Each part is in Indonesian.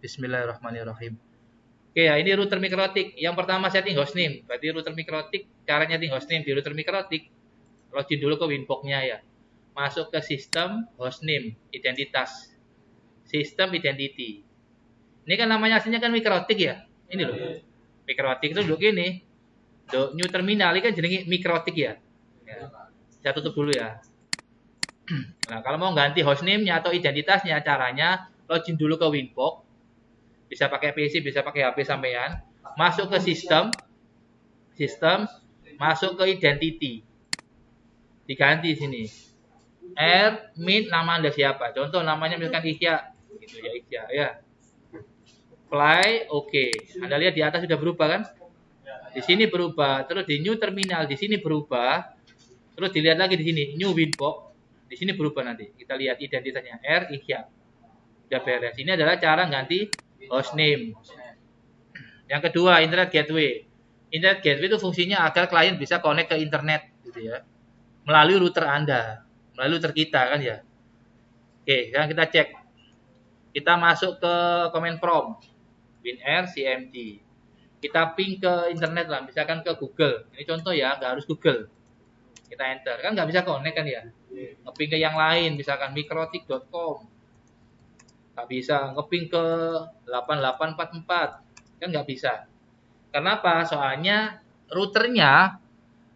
Bismillahirrahmanirrahim. Oke ya, ini router mikrotik. Yang pertama setting hostname. Berarti router mikrotik, caranya setting hostname di router mikrotik. Login dulu ke Winbox-nya ya. Masuk ke sistem hostname, identitas. Sistem identity. Ini kan namanya aslinya kan mikrotik ya. Ini loh. Mikrotik itu dulu gini. New terminal ini kan jenenge mikrotik ya. Saya tutup dulu ya. Nah, kalau mau ganti hostname-nya atau identitasnya, caranya login dulu ke Winbox. Bisa pakai PC, bisa pakai HP sampean. Masuk ke sistem, masuk ke identity. Diganti sini. Min nama Anda siapa? Contoh namanya misalkan Isya. Gitu ya, Isya ya. Apply, oke. Anda lihat di atas sudah berubah kan? Di sini berubah, terus di new terminal di sini berubah. Terus dilihat lagi di sini, new Winbox. Di sini berubah nanti. Kita lihat identitasnya Isya. Sudah beres. Ini adalah cara ganti hostname. Yang kedua, internet gateway. Internet gateway itu fungsinya agar klien bisa connect ke internet gitu ya. Melalui router Anda, melalui router kita kan ya. Oke, sekarang kita cek. Kita masuk ke command prompt. WinR CMD. Kita ping ke internet lah, misalkan ke Google. Ini contoh ya, nggak harus Google. Kita enter, kan nggak bisa connect kan ya. Ngeping ke yang lain, misalkan mikrotik.com. Nggak bisa ngeping ke 8844 kan nggak bisa. Kenapa? Soalnya routernya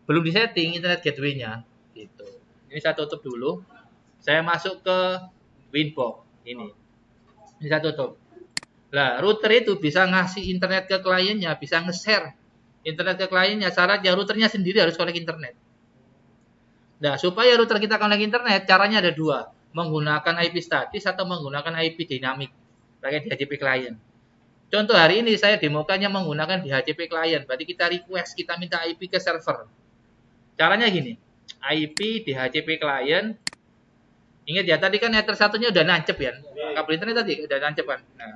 belum disetting internet gateway-nya gitu. Ini saya tutup dulu. Saya masuk ke Winbox ini saya tutup. Lah router itu bisa ngasih internet ke kliennya, bisa nge-share internet ke kliennya. Syaratnya routernya sendiri harus connect internet. Nah supaya router kita connect internet caranya ada dua. Menggunakan IP statis atau menggunakan IP dinamik pakai DHCP client. Contoh hari ini saya demokannya menggunakan DHCP client. Berarti kita request, kita minta IP ke server. Caranya gini, IP DHCP client. Ingat ya, tadi kan ether satunya udah nancep ya. Kabel internet tadi udah nancep kan. Nah,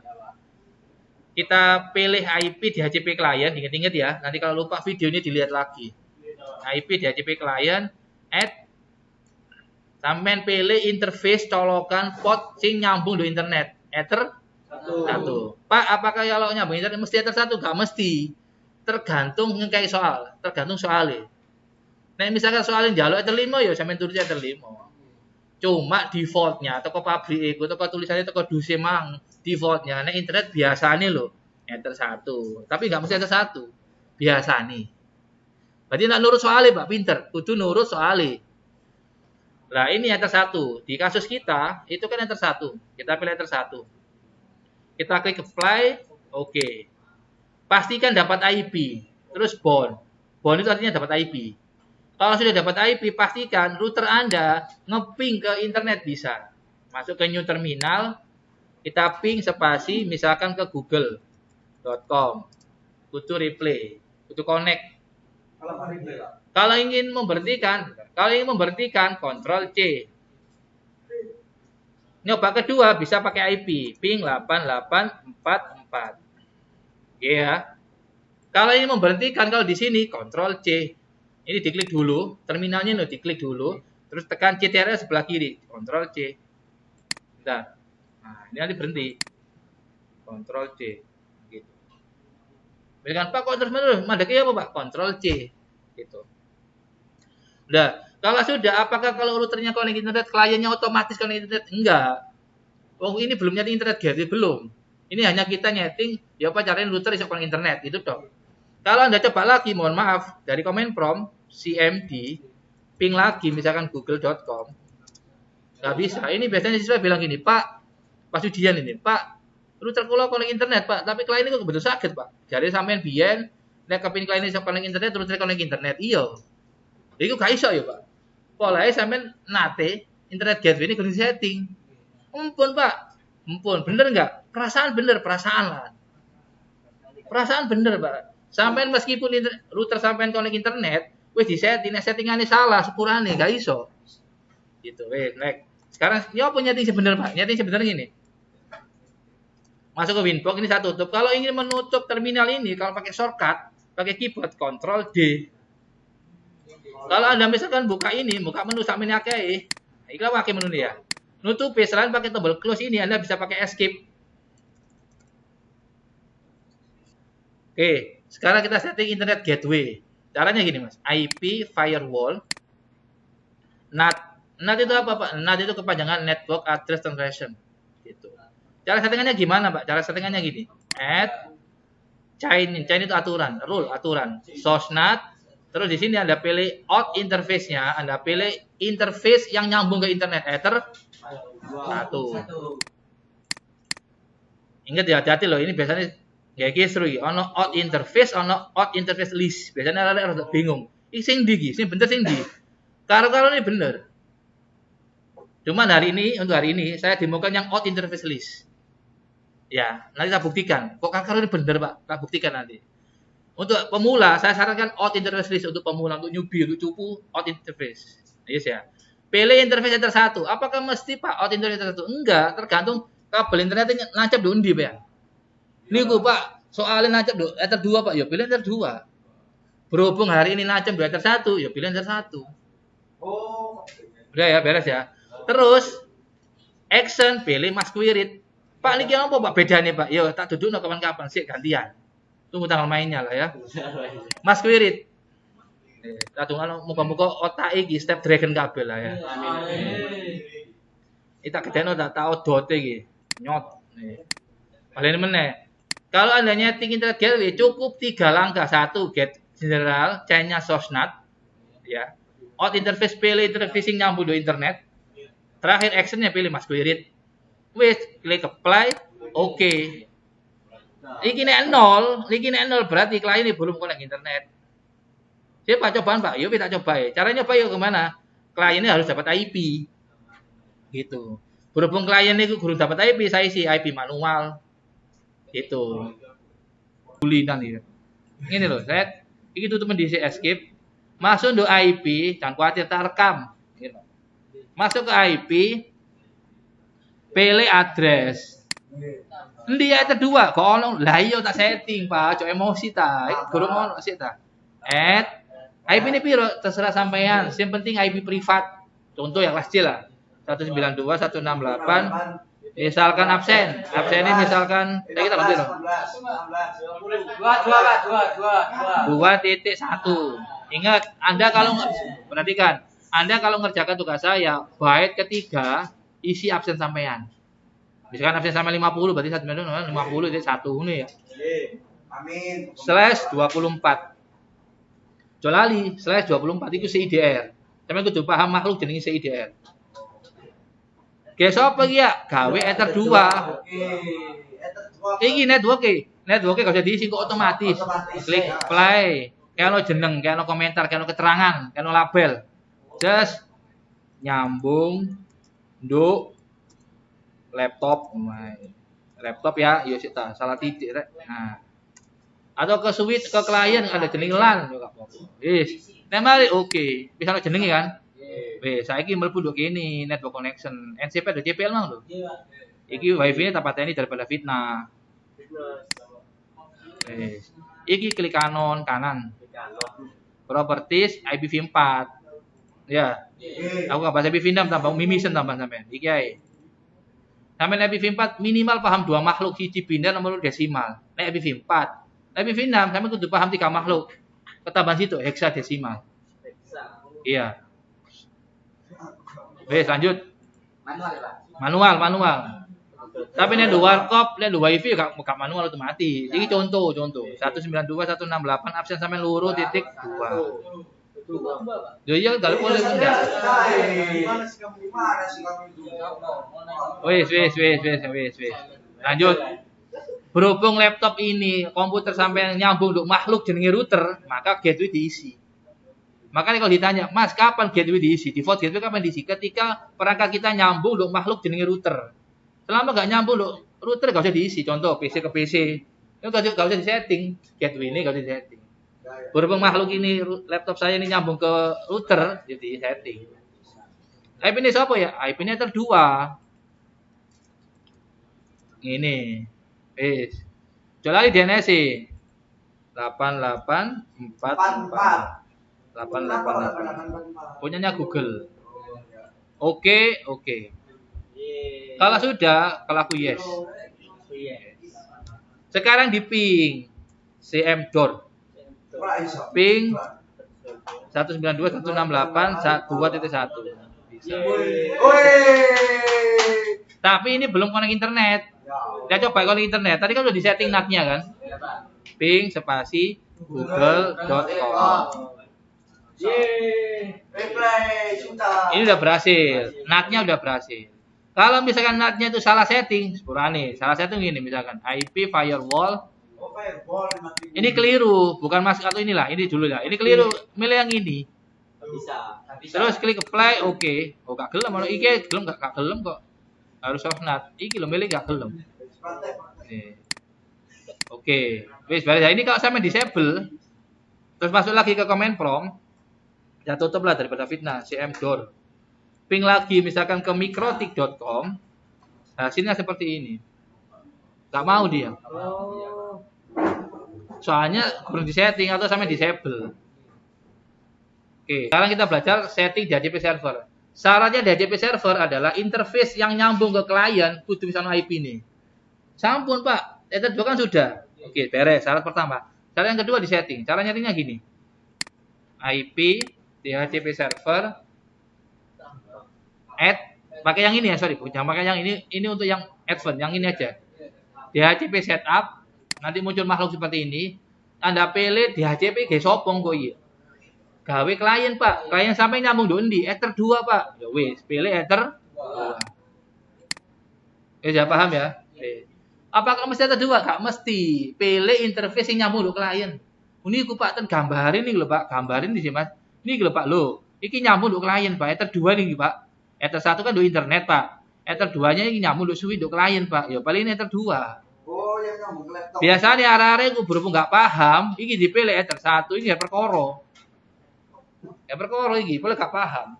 kita pilih IP DHCP client, ingat-ingat ya. Nanti kalau lupa videonya dilihat lagi. IP DHCP client, add. Sampai pilih interface colokan port sing nyambung do internet. Ether 1. Pak, apakah kalau nyambung internet mesti ether 1? Gak mesti. Tergantung ngengkai soal, tergantung soalnya. Nah, misalkan soalnya jaluk ether 5 ya sampean tulis ether 5. Cuma defaultnya toko pabrik itu toko tulisannya toko duse mang defaultnya nek internet biasane lho ether 1. Tapi gak mesti ether 1. Biasane. Berarti nak nurut soalnya, Pak, pinter. Kudu nurut soalnya. Nah, ini ether 1. Di kasus kita, itu kan ether 1. Kita pilih ether 1. Kita klik apply, oke. Pastikan dapat IP. Terus bound. Bound itu artinya dapat IP. Kalau sudah dapat IP, pastikan router Anda ngeping ke internet bisa. Masuk ke new terminal, kita ping spasi, misalkan ke google.com. Kudu replay, kudu connect. Kalau ingin memberhentikan, Ctrl C. Nyoba kedua bisa pakai IP, ping 8844. Oke ya. Kalau ingin memberhentikan, kalau di sini Ctrl C. Ini diklik dulu, terminalnya diklik dulu, terus tekan CTRL sebelah kiri, Ctrl C. Bentar. Nah, ini nanti berhenti. Ctrl C. Gitu. Misalkan Pak kok terus-menerus, mandeknya apa Pak? Ctrl C. Gitu. Nah, kalau sudah, apakah kalau routernya connect internet, kliennya otomatis connect internet? Enggak. Oh, ini belum nyari internet gateway, belum. Ini hanya kita nyeting, ya apa caranya router bisa connect internet, itu dong. Kalau Anda coba lagi, mohon maaf, dari command prompt, CMD, ping lagi, misalkan google.com, nggak bisa. Ini biasanya siswa bilang gini, Pak Sudian ini, Pak, router kula connect internet, Pak, tapi klien ini kok betul sakit, Pak. Jadi sampean biyen, nek kepin klien bisa connect internet, router connect internet, iya. Itu gak iso ya, Pak. Polanya sampean nate, internet gateway ini kudu setting. Mumpun, Pak. Mumpun, bener nggak? Perasaan bener, perasaan lah. Perasaan bener, Pak. Sampai meskipun router sampai connect internet, wis di settingannya salah, sepurane gak iso. Gitu, wes, next. Sekarang ya apa nyeting sebenarnya, Pak? Nyeting sebenarnya ini. Masuk ke Winbox, ini saya tutup. Kalau ingin menutup terminal ini, kalau pakai shortcut, pakai keyboard Ctrl D. Kalau Anda misalkan buka ini, buka menu sampai ini akeh, iki pakai menu ini ya. Nutup selain pakai tombol close ini, Anda bisa pakai escape. Oke, sekarang kita setting internet gateway. Caranya gini mas, IP firewall. NAT itu apa pak? NAT itu kepanjangan network address translation. Gitu. Cara settingannya gimana pak? Cara settingannya gini. Add chain itu aturan, rule aturan. Source NAT. Terus di sini Anda pilih out interface-nya, Anda pilih interface yang nyambung ke internet Ether 1. Ingat ya, hati-hati loh, ini biasanya kayak seru iki. Ono out interface list. Biasanya rada bingung. Iki sing ndi iki? Sing bener sing ndi? Karo-karo ini bener. Cuman untuk hari ini saya demokan yang out interface list. Ya, nanti saya buktikan. Kok karo ini bener, Pak? Saya buktikan nanti. Untuk pemula, saya sarankan out interface list untuk pemula, untuk newbie, untuk cupu, out interface. Yes ya. Pilih interface Ether 1. Apakah mesti Pak out interface Ether 1? Enggak, tergantung kabel internetnya nancap di undi, Pak. Ini Pak, soalnya nancap di Ether 2, Pak. Ya pilih Ether 2. Berhubung hari ini nancap di Ether 1, ya pilih Ether 1. Oh. Udah ya, beres ya. Terus action pilih Mas Quirit. Pak, ini apa Pak bedanya, Pak? Ya tak duduk kapan-kapan sih gantian. Tunggu tanggal mainnya lah ya. Mas Quirit. Tunggu muka-muka otak iki step dragon kabel lah ya. Kita gedeno tak tahu dote iki. Nyot. Paling meneh. Kalau Anda nyeting internet gateway cukup 3 langkah. 1 get general, chainnya source NAT. Ya. Out interface pilih interfacing nyambung do internet. Terakhir actionnya pilih Mas Quirit. Wis, klik apply. Oke. Iki nek 0 berarti klien ini belum connect internet. Siapa cobaan Pak? Yuk kita coba ya. Caranya Pak yuk kemana? Kliennya harus dapat IP. Gitu. Berhubung klien itu belum dapat IP, saya isi IP manual. Gitu. Bulinan ya. Ini loh, saya iki tutup di escape. Masuk do IP, jangan khawatir tak rekam. Gitu. Masuk ke IP, pilih address. Endi ya kedua, kok ono lah iya tak setting, Pak. Cok emosi ta. Iki gurung ono sik ta. Add IP ini piro terserah sampean. Yang penting IP privat. Contoh ya kelas C lah. 192 168 misalkan absen. Absen ini misalkan kita berarti loh. 2.1. Ingat, Anda kalau perhatikan, Anda kalau ngerjakan tugas saya, bait ketiga isi absen sampean. Misalkan absen sampai 50 berarti 1 50 itu 1 nih ya. Amin. /24. Jolali /24 itu CIDR. Sampeyan kudu paham makhluk jenenge CIDR. Guys apa iki ya? Gawe Ether 2. Iki network-e. Network-e gak usah diisi kok otomatis. Klik play. Kayak ono jeneng, kayak ono komentar, kayak ono keterangan, kayak ono label. Just nyambung nduk laptop ya sik ta salah titik rek. Nah. Atau ke switch ke klien ada jeneng LAN yo gak apa-apa. Wis, temali oke. Bisa ono jenenge kan? Wis, saiki mlebu nduk kene network connection. NCP do CPL mang lho. Iki wifi-ne tak pateni daripada fitnah. Wis. Iki klik kanan. Properties IPv4. Ya. Aku gak bahasa IPv6 tambah mimisen tambah sampean. Iki ae. Sampai IPv4 minimal paham 2 makhluk, siji biner nomor desimal. Nek IPv4, IPv6 sampai kudu paham 3 makhluk. Ketambahan situ heksadesimal. Iya. Wes lanjut. Manual. Tapi nek warkop, nek wifi gak manual otomatis. Iki contoh. 192.168 absen sampai loro titik 2. Yo iya gak boleh enggak. Wes. Lanjut. Berhubung laptop ini komputer sampai nyambung untuk makhluk jenenge router, maka gateway diisi. Makanya kalau ditanya, "Mas, kapan gateway diisi?" Default gateway kapan diisi? Ketika perangkat kita nyambung untuk makhluk jenenge router. Selama gak nyambung untuk router gak usah diisi. Contoh PC ke PC. Itu gak usah disetting. Gateway ini gak usah disetting. Berhubung makhluk ini laptop saya ini nyambung ke router, jadi setting. IP ini siapa ya? IP ini Ether 2. Ini. Coba lagi DNS 884. Punyanya Google. Oke. Kalau sudah, kalau aku yes. Sekarang di ping. CM door. Ping 192.168.2.1. Bisa. Tapi ini belum connect internet. Kita coba connect internet. Tadi kan udah disetting NAT-nya kan? Ping spasi google.com. Ini udah berhasil. NAT-nya udah berhasil. Kalau misalkan NAT-nya itu salah setting, sepurane. Salah setting ini misalkan IP firewall. Ini keliru, bukan masuk atau inilah. Ini dulu lah. Ini keliru. Milih yang ini. Bisa. Terus klik apply, oke. Oh, gak gelem ono iki gelem gak gelem kok. Harus off NAT. Iki lho milih gak gelem. Oke. Wis balik. Ini kalau sampai disable, terus masuk lagi ke command prompt. Ya tutup lah daripada fitnah. CM door. Ping lagi misalkan ke mikrotik.com. Hasilnya seperti ini. Gak mau dia. Soalnya belum disetting atau sampai disable. Oke, sekarang kita belajar setting DHCP server. Syaratnya DHCP server adalah interface yang nyambung ke klien kudu bisa IP nih. Sampun Pak, Ether 2 kan sudah. Oke, beres. Syarat pertama. Syarat yang kedua disetting. Cara nyarinya gini. IP DHCP server add pakai yang ini ya, sorry, jangan pakai yang ini untuk yang advance, yang ini aja. DHCP setup, nanti muncul makhluk seperti ini. Anda pilih DHCP ge sopong kok iya. Gawe klien Pak, klien sampai nyambung do endi? Ether 2 Pak. Ya wis, pilih Ether 2. Ya paham ya? Apakah mesti Ether 2? Gak mesti. Pilih interface yang nyambung do klien. Ini ku Pak ten gambarin nih lho Pak, gambarin di sini Mas. Ini lho Pak lho. Iki nyambung do klien Pak, Ether 2 nih Pak. Ether 1 kan do internet Pak. Ether 2-nya ini nyambung do suwi do klien Pak. Ya paling Ether 2. Oh, yang nyambung ke laptop. Biasanya arek-arek ku berhubung gak paham, iki dipilih Ether 1 ini ya perkara. Ya perkara iki, boleh gak paham.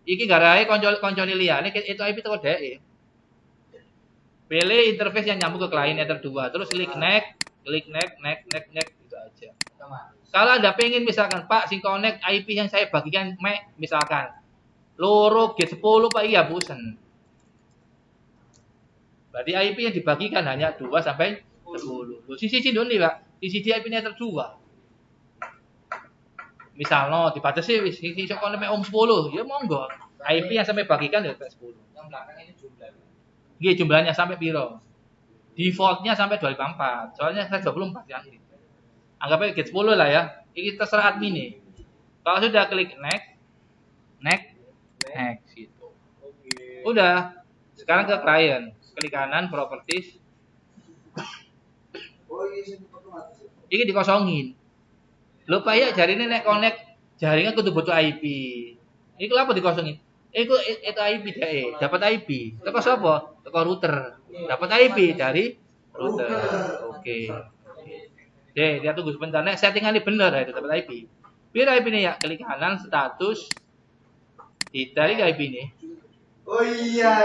Iki garahe kanca-kancane liyane itu IP teko dhek. Pilih interface yang nyambung ke klien Ether 2, terus klik next gitu aja. Kalau Anda pengen misalkan Pak sing connect IP yang saya bagikan misalkan loro G10 Pak iya bosen. Berarti IP yang dibagikan hanya 2 sampai 10. Loh sisi ndone Pak, sisi IP-nya Ether 2. Misalnya dibatasi wis iso kono mek 10, ya monggo. IP yang sampai bagikan ya 10. Yang belakang ini jumlah. Nggih, jumlahnya sampai piro? Defaultnya sampai 24. Soalnya saya 24 yang ini. Anggap aja get 10 lah ya. Ini terserah admin nih. Kalau sudah klik next gitu. Udah. Sekarang ke klien. Klik kanan properties. Ini dikosongin. Lupa ya jarine nek connect jaringan kudu butuh IP. Iku apa dikosongin? Iku itu IP dhek. Dapat IP. Teko sapa? Teko router. Dapat IP dari router. Oke. Dia tunggu sebentar nek settingannya bener ya dapat IP. Pira IP-ne ya? Klik kanan status. Ditarik IP ini. Oh iya.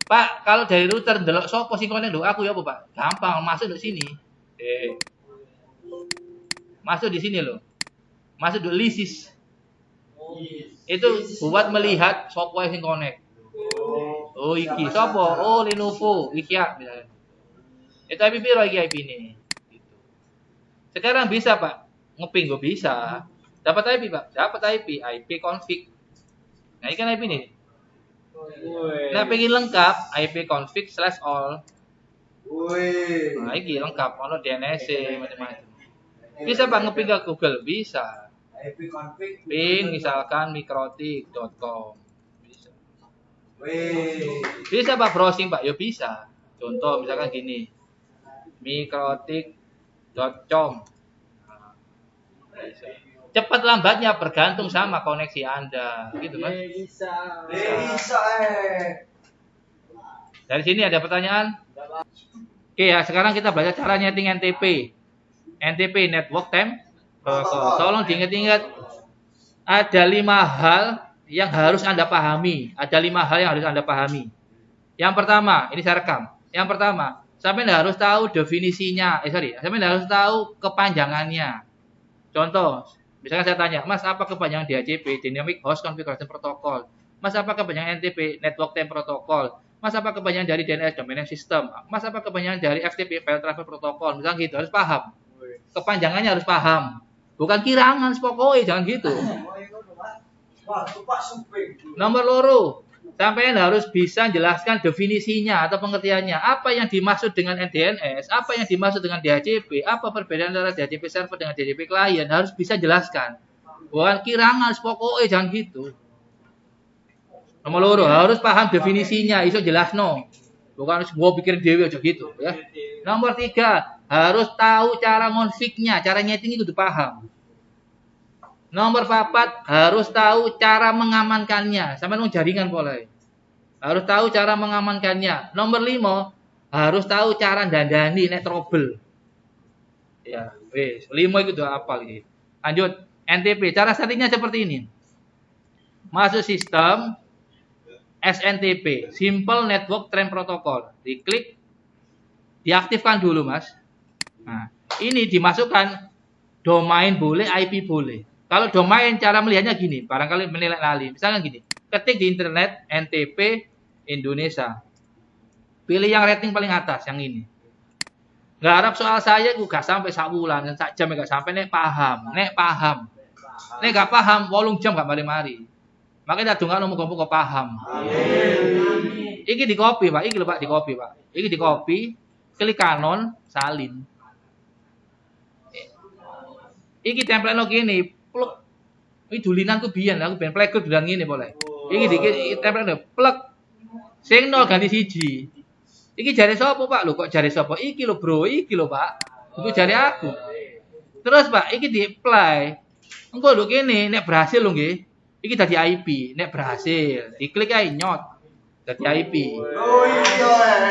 Pak, kalau dari router ndelok sapa sing connect lho aku ya apa, Pak? Gampang masuk di sini. Masuk di sini loh. Masuk di lisis. Itu buat melihat software yang connect. Oh iki sapa? Oh Lenovo, iki ya misalnya. Itu IP piro iki IP ini? Gitu. Sekarang bisa Pak, ngeping gue bisa. Dapat IP Pak, dapat IP config. Nah ini kan IP nih. Nah pengen lengkap IP config/all. Nah ini lengkap, ono DNS macam-macam. Bisa Pak ngeping ke Google, bisa. Ping misalkan mikrotik.com. Bisa. Bisa Pak browsing Pak, ya bisa. Contoh misalkan gini. mikrotik.com. Bisa. Cepat lambatnya bergantung sama koneksi Anda, gitu Mas. Bisa. Dari sini ada pertanyaan? Oke ya, sekarang kita belajar cara nyeting NTP. NTP Network Time Protocol. Tolong diingat-ingat ada 5 hal yang harus Anda pahami. Ada 5 hal yang harus Anda pahami. Yang pertama, ini saya rekam. Yang pertama, sampai Anda harus tahu definisinya. Sampai Anda harus tahu kepanjangannya. Contoh, misalkan saya tanya, Mas apa kepanjangan DHCP, Dynamic Host Configuration Protocol? Mas apa kepanjangan NTP, Network Time Protocol? Mas apa kepanjangan dari DNS Domain Name System? Mas apa kepanjangan dari FTP File Transfer Protocol? Misalnya gitu, harus paham. Kepanjangannya harus paham. Bukan kirangan pokoknya, jangan gitu. Nomor loro, sampean harus bisa jelaskan definisinya atau pengertiannya. Apa yang dimaksud dengan DNS, apa yang dimaksud dengan DHCP, apa perbedaan antara DHCP server dengan DHCP client, harus bisa jelaskan. Bukan kirangan pokoknya, jangan gitu. Nomor loro, harus paham definisinya, iso jelasno. Bukan harus gua pikir dewe aja gitu ya. Nomor 3, harus tahu cara ngonfignya, cara nyeting itu dipaham. Nomor 4, harus tahu cara mengamankannya. Sampai nang jaringan boleh. Harus tahu cara mengamankannya. Nomor 5, harus tahu cara dandani nek trouble. Ya, wis, 5 itu udah apa iki. Lanjut, NTP. Cara settingnya seperti ini. Masuk sistem SNTP, Simple Network Train Protocol. Diklik, diaktifkan dulu, Mas. Nah, ini dimasukkan domain boleh, IP boleh. Kalau domain cara melihatnya gini, barangkali menilai lali. Misalnya gini, ketik di internet NTP Indonesia. Pilih yang rating paling atas, yang ini. Nggak harap soal saya, gue gak sampai sak bulan, sak jam gak sampai, nek paham. Nek gak paham, 8 jam gak mari-mari. Makanya tak dongak nomor kok paham. Amin. Iki di copy, Pak. Iki lho, Pak, di copy, Pak. Iki di copy, klik kanon, salin. Iki template lo gini, plug. Iki dulinan ku biyen, aku ben plek dulan ngene boleh. Iki di template lo plug. Sing 0 ganti 1. Iki jare sapa, Pak? Lho kok jare sapa? Iki lho, Bro. Iki lho, Pak. Iku jare aku. Terus, Pak, iki di apply. Engko lho kene nek berhasil lho nggih. Iki dadi IP, nek berhasil, diklik ae nyot. Dadi IP. Oh iya.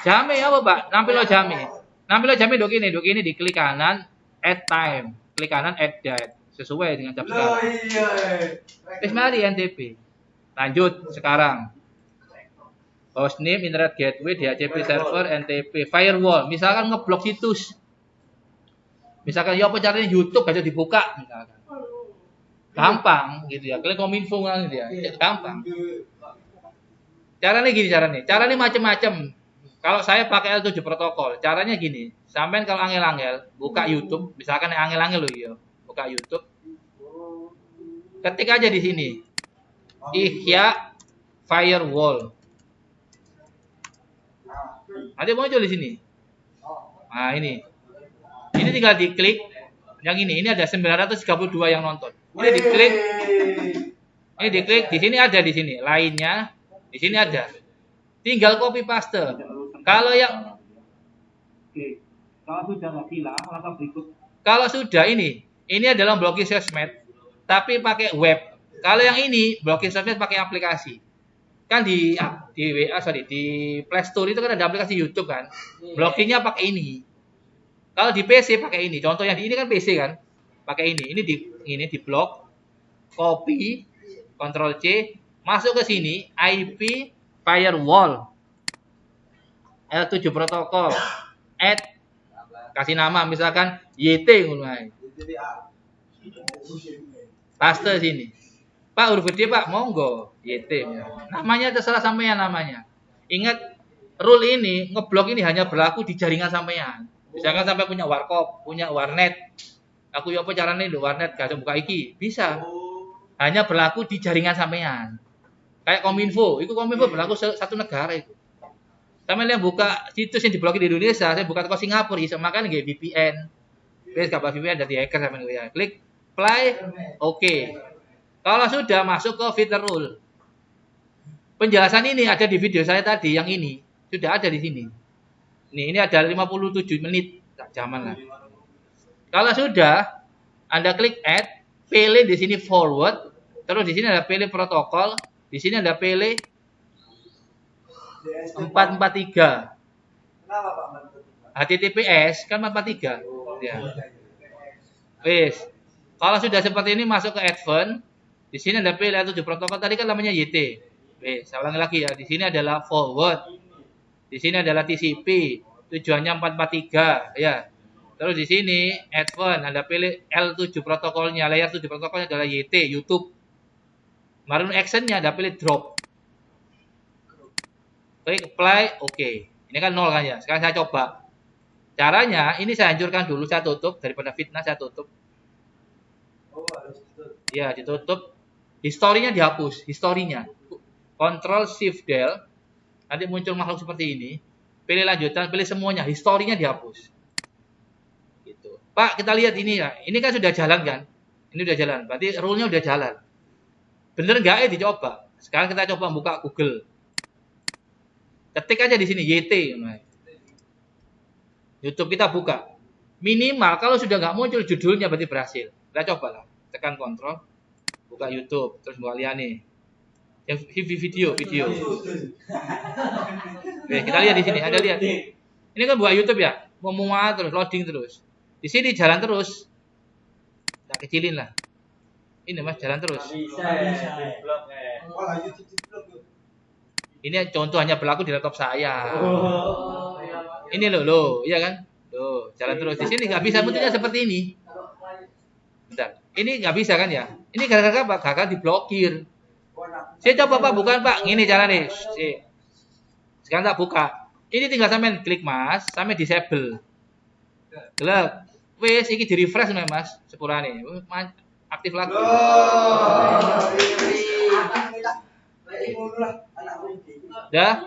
Jame apa, Pak? Nampil lo jame. Nampil lo jame ndok kene diklik kanan add time. Klik kanan add date sesuai dengan jam sekarang. Oh iya. Wis mari NTP. Lanjut sekarang. Hostname, internet gateway, DHCP server, NTP, firewall. Misalkan ngeblok situs. Misalkan ya apa caranya YouTube aja dibuka misalkan. Gampang gitu ya. Kalian kominfo kan gitu ya. Gampang. Caranya gini caranya. Caranya macam-macam. Kalau saya pakai L7 protokol, caranya gini. Sampean kalau angel-angel buka YouTube, misalkan angel-angel loh ya. Buka YouTube. Ketik aja di sini. Ihya firewall. Nanti muncul di sini. Nah, ini. Ini tinggal diklik. Yang ini ada 932 yang nonton. Ini diklik. Ini diklik, di sini ada di sini. Lainnya di sini ada. Tinggal copy paste. Kalau yang kalau sudah nggak hilang, langkah berikut. Kalau sudah ini adalah blocking sosmed, tapi pakai web. Kalau yang ini blocking sosmed pakai aplikasi. Kan di Play Store itu kan ada aplikasi YouTube kan. Blockingnya pakai ini. Kalau di PC pakai ini. Contoh yang di ini kan PC kan. Pakai ini. Ini di blok, copy, Ctrl C, masuk ke sini, IP firewall, L7 protokol, add, kasih nama misalkan YT mulai, paste sini. Pak huruf gede Pak, monggo YT. Namanya terserah sampean namanya. Ingat rule ini, ngeblok ini hanya berlaku di jaringan sampean. Misalkan sampai punya warkop, punya warnet. Aku ya apa caranya lho warnet gak buka iki? Bisa. Hanya berlaku di jaringan sampean. Kayak Kominfo, itu Kominfo berlaku satu negara itu. Sampeyan yang buka situs yang diblokir di Indonesia, saya buka ke Singapura, iso makanya nggih VPN. Wis kapal VPN dari hacker sampeyan ya. Klik play, oke. Kalau sudah masuk ke filter rule. Penjelasan ini ada di video saya tadi yang ini, sudah ada di sini. Nih, ini ada 57 menit, tak jaman lah. Kalau sudah, Anda klik add, pilih di sini forward, terus di sini ada pilih protokol, di sini ada pilih 443. Kenapa Pak? HTTPS kan 443. Ya. Wis. Kalau sudah seperti ini masuk ke advance, di sini ada pilih 7 protokol tadi kan namanya YT. Wis, saya ulangi lagi ya. Di sini adalah forward. Di sini adalah TCP, tujuannya 443 ya. Terus di sini advance Anda pilih L7 protokolnya, layer 7 protokolnya adalah YT, YouTube. Kemarin actionnya Anda pilih drop. Klik apply, oke. Ini kan 0 kan ya. Sekarang saya coba. Caranya, ini saya hancurkan dulu, saya tutup. Daripada fitnah, saya tutup. Ya, ditutup. Historinya dihapus, historinya. Ctrl Shift Del. Nanti muncul makhluk seperti ini. Pilih lanjutan, pilih semuanya. Historinya dihapus. Gitu. Pak, kita lihat ini ya. Ini kan sudah jalan kan? Ini udah jalan. Berarti rule-nya udah jalan. Bener nggak ya dicoba? Sekarang kita coba buka Google. Ketik aja di sini YT. YouTube kita buka. Minimal kalau sudah nggak muncul judulnya berarti berhasil. Kita coba lah. Tekan kontrol. Buka YouTube. Terus buka lihat nih. Yang video. Oke, kita lihat di sini. Ada lihat. Ini kan buka YouTube ya. Mau muat terus loading terus. Di sini jalan terus. Tak kecilin lah. Ini Mas jalan terus. Ini contoh hanya berlaku di laptop saya. Ini loh, iya kan? Loh, jalan terus. Di sini nggak bisa bentuknya seperti ini. Bentar. Ini nggak bisa kan ya? Ini gara-gara apa? Gagal diblokir. Saya coba Pak, bukan Pak. Ini cara nih. Sekarang tak buka. Ini tinggal sampean klik Mas, sampai disable. Gelap. Wes, ini di refresh nih Mas, sepurane. Aktif lagi. Ya.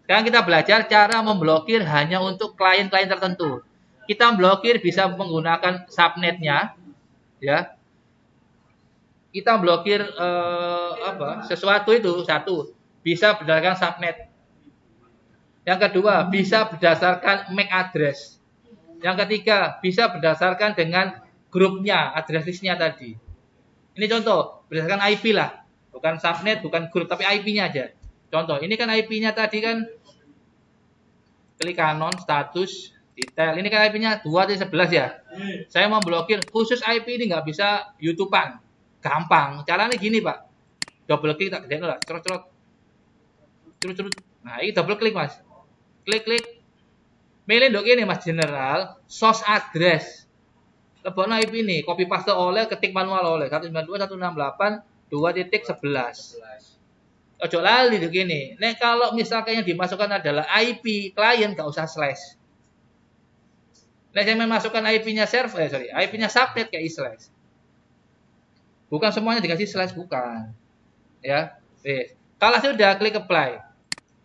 Sekarang kita belajar cara memblokir hanya untuk klien-klien tertentu. Kita blokir bisa menggunakan subnetnya, ya. Kita blokir sesuatu itu satu bisa berdasarkan subnet. Yang kedua bisa berdasarkan MAC address. Yang ketiga bisa berdasarkan dengan grupnya, address listnya tadi. Ini contoh berdasarkan IP lah, bukan subnet, bukan grup, tapi IP-nya aja. Contoh, ini kan IP-nya tadi kan klik kanon, status, detail. Ini kan IP-nya 2.11 ya. Saya mau blokir khusus IP ini nggak bisa YouTube-an. Gampang. Caranya gini Pak. Double klik tak gede lah. Cerot. Nah, ini double klik Mas. Klik. Milih dok ini Mas general, source address. Lebokno IP ini, copy paste oleh, ketik manual oleh 192.168.2.11. Ojo lali dok ini. Nek kalau misalkan yang dimasukkan adalah IP klien nggak usah slash. Nek yang memasukkan IP-nya server, IP-nya subnet kayak slash. Bukan semuanya dikasih slash, bukan. Ya. Kalau sudah klik apply.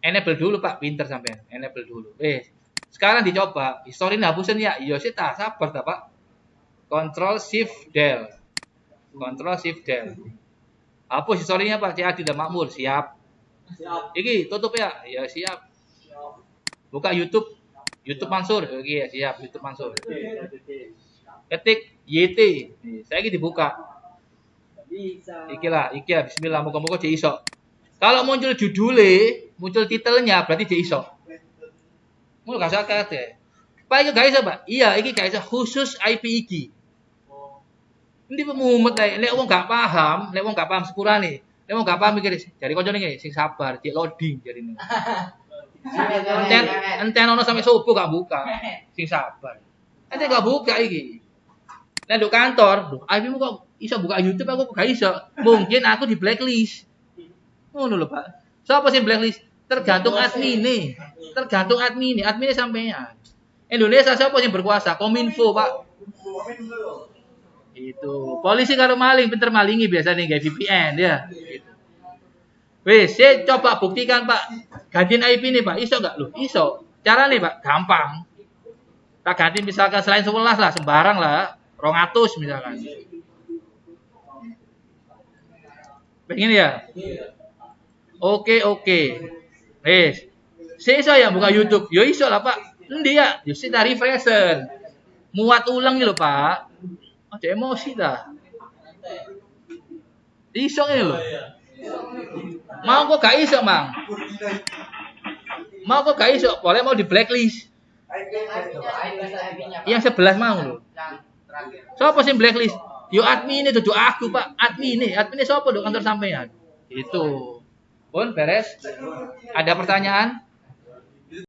Enable dulu Pak, pinter sampean. Enable dulu. Sekarang dicoba. History hapusin ya. Iya sih tak sabar tak Pak. Ctrl Shift Del. Hapus historinya Pak. CAD dan makmur. Siap. Iki tutup ya. Ya siap. Buka YouTube. YouTube Mansur. Oke ya siap. YouTube Mansur. Ketik YT. Saya ini dibuka. Iki lah. Bismillah. Moga-moga dia iso. Kalau muncul judulnya, muncul titelnya, berarti dia iso. Mau gak usah kate. Pak iki gak iso, Pak. Iya, iki gak iso khusus IP iki. Ini pemumet ae. Nek wong gak paham sepurane. Nek wong gak paham mikir jare kancane ngene, sing sabar, cek loading jarine. Enten ono sampai subuh gak buka. Sing sabar. Ente gak buka iki. Nek nduk kantor, IP-mu kok iso buka YouTube aku gak iso. Mungkin aku di blacklist. Ngono lho, Pak. Siapa sing blacklist? Tergantung admin. Adminnya sampean. Indonesia siapa yang berkuasa? Kominfo, Pak. Itu. Polisi kalau maling pinter malingi biasanya kayak VPN ya. Gitu. Wes, saya coba buktikan, Pak. Gantiin IP nih, Pak. Iso enggak lu? Iso. Cara nih, Pak, gampang. Tak ganti misalkan selain 11 lah, sembarang lah. 200 misalkan. Pengen ya? Oke. Wes. Saya yang buka YouTube. Yo iso lah, Pak. Endi ya? Yo sing refreshen. Muat ulang lho, Pak. Ada emosi dah. Iso ngene lho. Mau kok gak iso, Mang? Mau kok gak iso? Boleh mau di blacklist. Yang 11 mau lho. Sopo sing blacklist? Yo admin itu dudu aku, Pak. Admin sopo do kantor sampean? Itu. Pun beres. Ada pertanyaan?